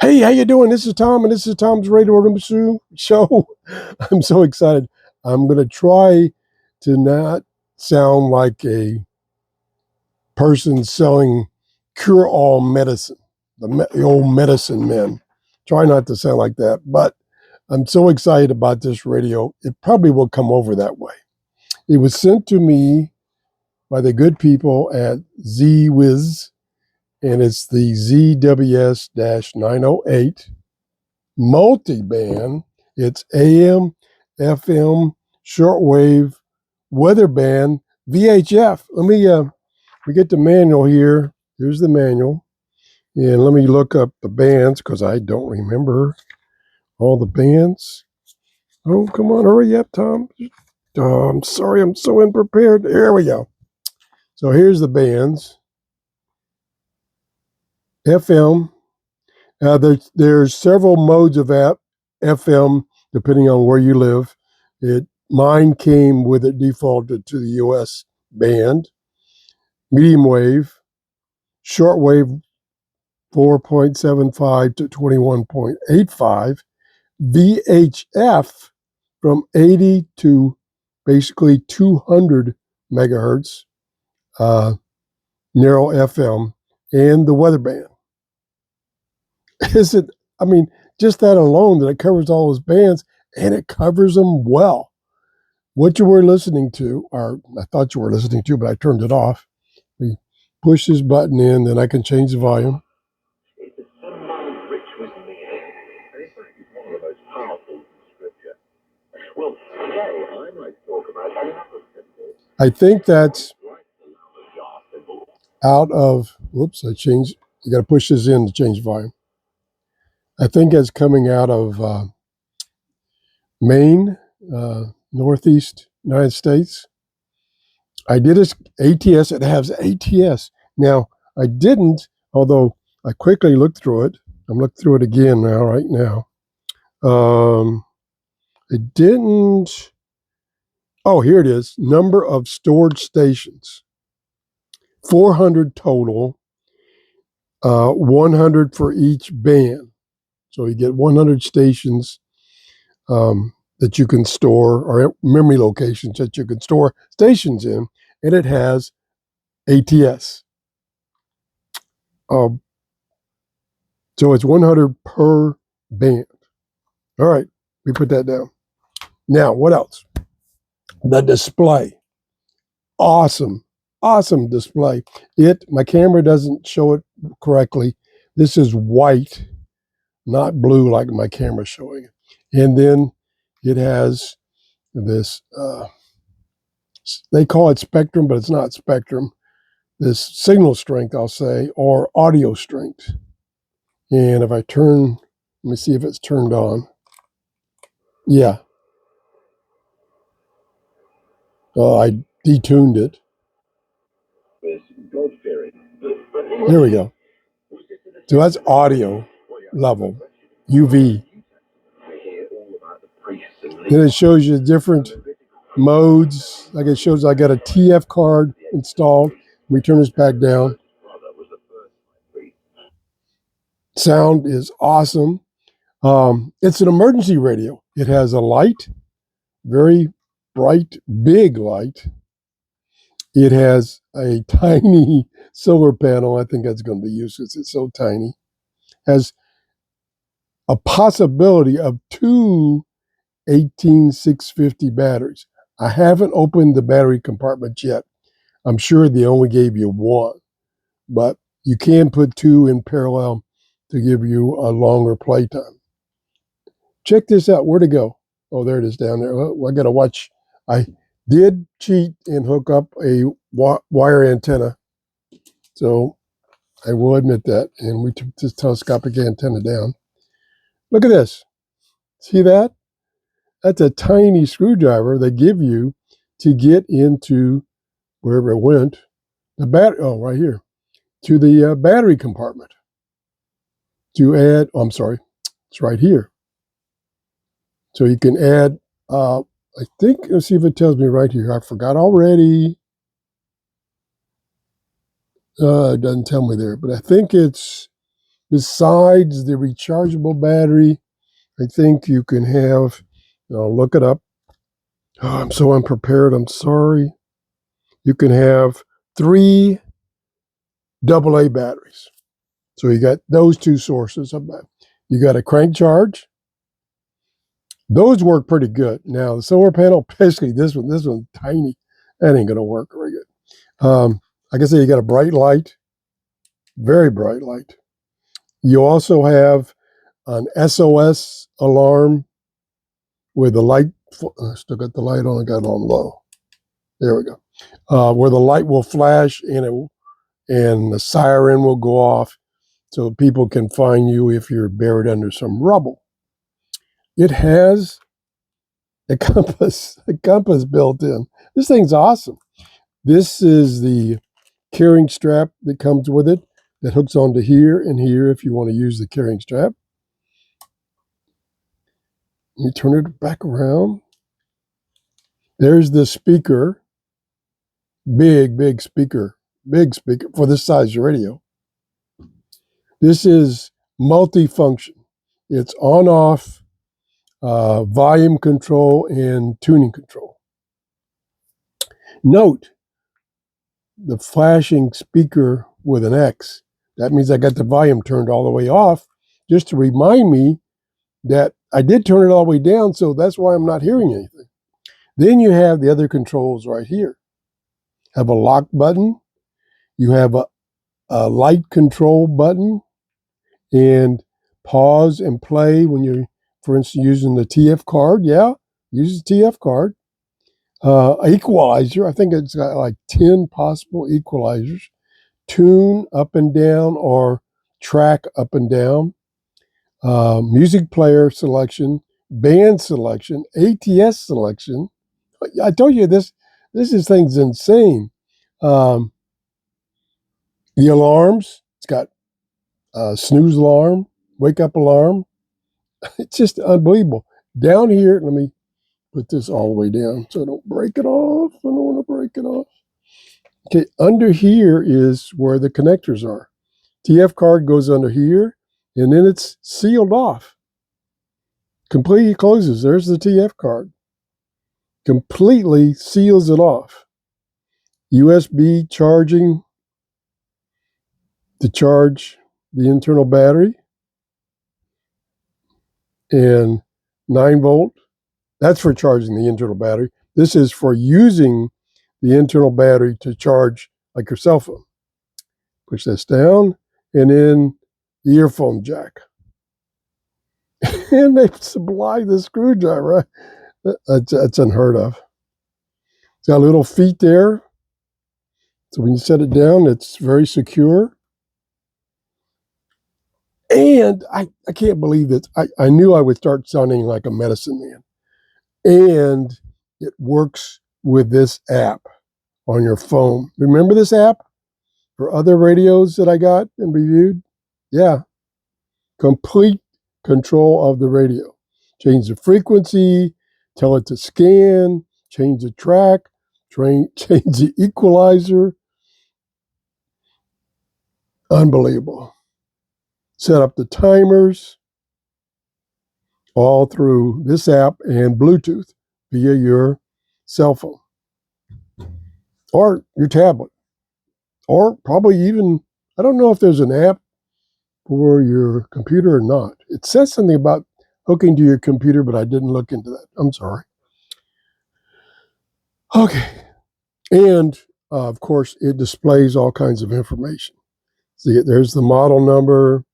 Hey, how you doing? This is Tom, and this is Tom's Radio Organ Show. I'm so excited. I'm going to try to not sound like a person selling cure-all medicine, the old medicine men. Try not to sound like that, but I'm so excited about this radio. It probably will come over that way. It was sent to me by the good people at ZWHIS, and it's the ZWS-908. Multi-band. It's AM, FM, shortwave, weather band, VHF. We get the manual here. Here's the manual. And let me look up the bands because I don't remember all the bands. Oh, come on, hurry up, Tom. Oh, I'm sorry, I'm so unprepared. There we go. So here's the bands. FM. There's several modes of FM depending on where you live. Mine came with it defaulted to the US band. Medium wave, short wave 4.75 to 21.85, VHF from 80 to basically 200 megahertz, narrow FM, and the weather band. Just that alone, that it covers all those bands, and it covers them well. What you were listening to, or I thought you were listening to, but I turned it off. We push this button in, then I can change the volume. I think that's out of, whoops, I changed, you got to push this in to change the volume. I think that's coming out of Maine, Northeast United States. I did ATS. It has ATS. Now, I didn't, although I quickly looked through it. I'm looking through it again right now. It didn't. Oh, here it is. Number of stored stations. 400 total, 100 for each band. So you get 100 stations that you can store, or memory locations that you can store stations in, and it has ATS. So it's 100 per band. All right, we put that down. Now, what else? The display. Awesome display. My camera doesn't show it correctly. This is white, not blue like my camera's showing it. And then it has this, they call it spectrum, but it's not spectrum. This signal strength, I'll say, or audio strength. And if I turn, let me see if it's turned on. Yeah. I detuned it. There we go. So that's audio level, UV. Then it shows you different modes. Like it shows I got a TF card installed. We turn this back down. Sound is awesome. It's an emergency radio. It has a light, very bright, big light. It has a tiny solar panel. I think that's going to be used because it's so tiny. Has a possibility of 2 18650 batteries. I haven't opened the battery compartment yet. I'm sure they only gave you one, but you can put 2 in parallel to give you a longer playtime. Check this out. Where'd it go? Oh, there it is down there. Well, I got to watch. I did cheat and hook up a wire antenna. So I will admit that. And we took this telescopic antenna down. Look at this. See that? That's a tiny screwdriver they give you to get into wherever it went. The battery, oh, right here, to the battery compartment. To add, oh, I'm sorry, it's right here. So you can add, I think, let's see if it tells me right here. I forgot already. It doesn't tell me there, but I think it's Besides the rechargeable battery, I think you can have, I'll look it up. Oh, I'm so unprepared. I'm sorry. You can have 3 AA batteries. So you got those 2 sources of that. You got a crank charge. Those work pretty good. Now the solar panel, especially this one's tiny. That ain't gonna work very good. Like I say, you got a bright light, very bright light. You also have an SOS alarm with the light. Still got the light on. I got it on low. There we go. Where the light will flash and the siren will go off, so people can find you if you're buried under some rubble. It has a compass built in. This thing's awesome. This is the carrying strap that comes with it that hooks onto here and here if you want to use the carrying strap. You turn it back around. There's the speaker. Big speaker for this size radio. This is multifunction. It's on-off, volume control, and tuning control. Note the flashing speaker with an X. That means I got the volume turned all the way off, just to remind me that I did turn it all the way down, so that's why I'm not hearing anything. Then you have the other controls right here. Have a lock button. You have a light control button, and pause and play when you're, for instance, using the TF card. Yeah, use the TF card. Equalizer. I think it's got like 10 possible equalizers. Tune up and down or track up and down. Music player selection, band selection, ATS selection. I told you this thing's insane. The alarms. It's got snooze alarm, wake up alarm. It's just unbelievable. Down here, let me put this all the way down so I don't break it off. I don't want to break it off. Okay, under here is where the connectors are. TF card goes under here, and then it's sealed off. Completely closes. There's the TF card. Completely seals it off. USB charging to charge the internal battery. And 9-volt. That's for charging the internal battery. This is for using the internal battery to charge like your cell phone. Push this down, and then the earphone jack. And they supply the screwdriver. That's unheard of. It's got little feet there. So when you set it down, it's very secure. And I can't believe that. I knew I would start sounding like a medicine man. And it works with this app on your phone. Remember this app for other radios that I got and reviewed? Yeah. Complete control of the radio. Change the frequency, tell it to scan, change the track, change the equalizer. Unbelievable. Set up the timers all through this app and Bluetooth via your cell phone or your tablet, or probably even, I don't know if there's an app for your computer or not. It says something about hooking to your computer, but I didn't look into that. I'm sorry. Okay. And of course, it displays all kinds of information. See, there's the model number.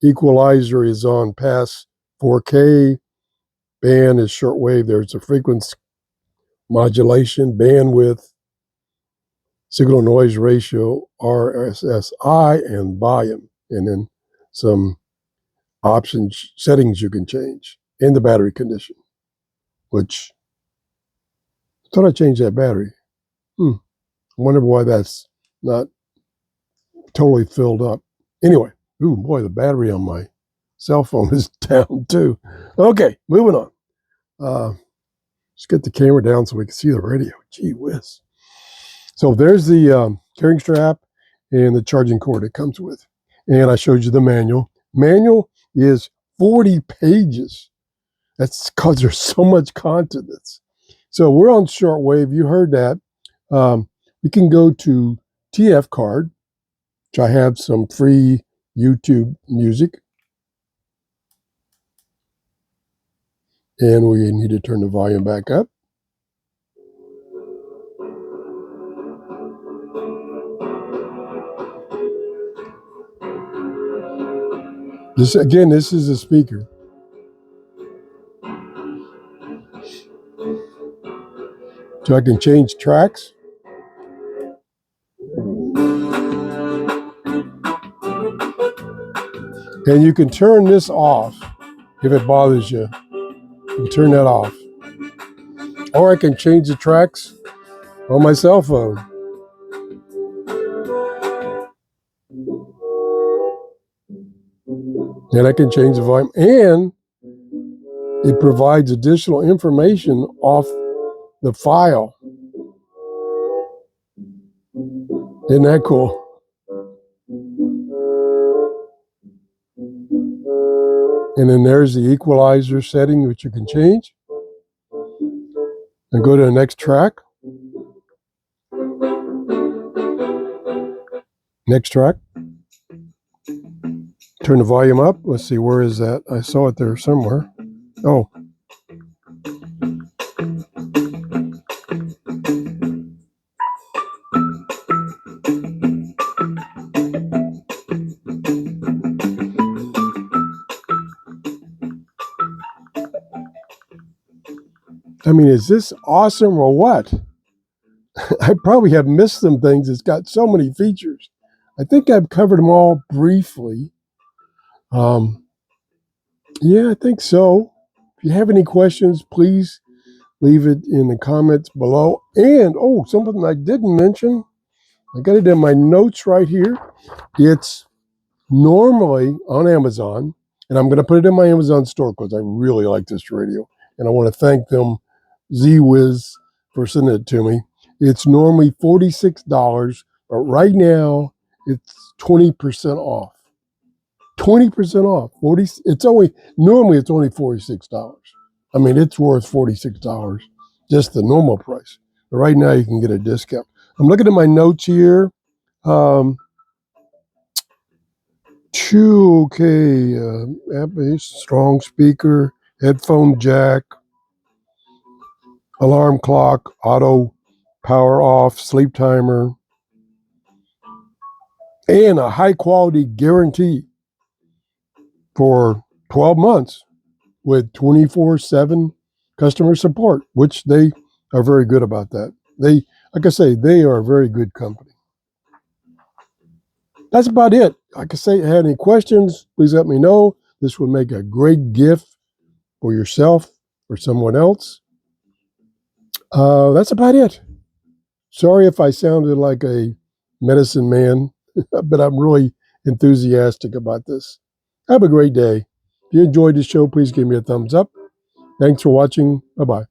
Equalizer is on pass 4K. Band is shortwave. There's a frequency modulation, bandwidth, signal noise ratio, RSSI, and volume. And then some options, settings you can change, and the battery condition, which I thought I changed that battery. I wonder why that's not totally filled up. Anyway, ooh, boy, the battery on my cell phone is down too. Okay, moving on. Let's get the camera down so we can see the radio. Gee whiz. So there's the carrying strap and the charging cord it comes with. And I showed you the manual. manual is 40 pages. That's because there's so much content. So we're on shortwave. You heard that. We can go to TF Card, which I have some free YouTube music. And we need to turn the volume back up. This is a speaker. So I can change tracks. And you can turn this off if it bothers you. You can turn that off. Or I can change the tracks on my cell phone. And I can change the volume. And it provides additional information off the file. Isn't that cool? And then there's the equalizer setting, which you can change. And go to the next track. Next track. Turn the volume up. Let's see, where is that? I saw it there somewhere. Oh. I mean, is this awesome or what? I probably have missed some things. It's got so many features. I think I've covered them all briefly. Yeah, I think so. If you have any questions, please leave it in the comments below. And, oh, something I didn't mention. I got it in my notes right here. It's normally on Amazon, and I'm going to put it in my Amazon store because I really like this radio. And I want to thank them, ZWHIS, for sending it to me. It's normally $46, but right now it's 20% off. 20% off. Normally it's only $46. I mean, it's worth $46, just the normal price. But right now you can get a discount. I'm looking at my notes here. Strong speaker, headphone jack, alarm clock, auto power off, sleep timer, and a high quality guarantee for 12 months with 24/7 customer support, which they are very good about that. Like I say, they are a very good company. That's about it. Like I say, if you have any questions, please let me know. This would make a great gift for yourself or someone else. That's about it. Sorry if I sounded like a medicine man, but I'm really enthusiastic about this. Have a great day. If you enjoyed the show, please give me a thumbs up. Thanks for watching. Bye-bye.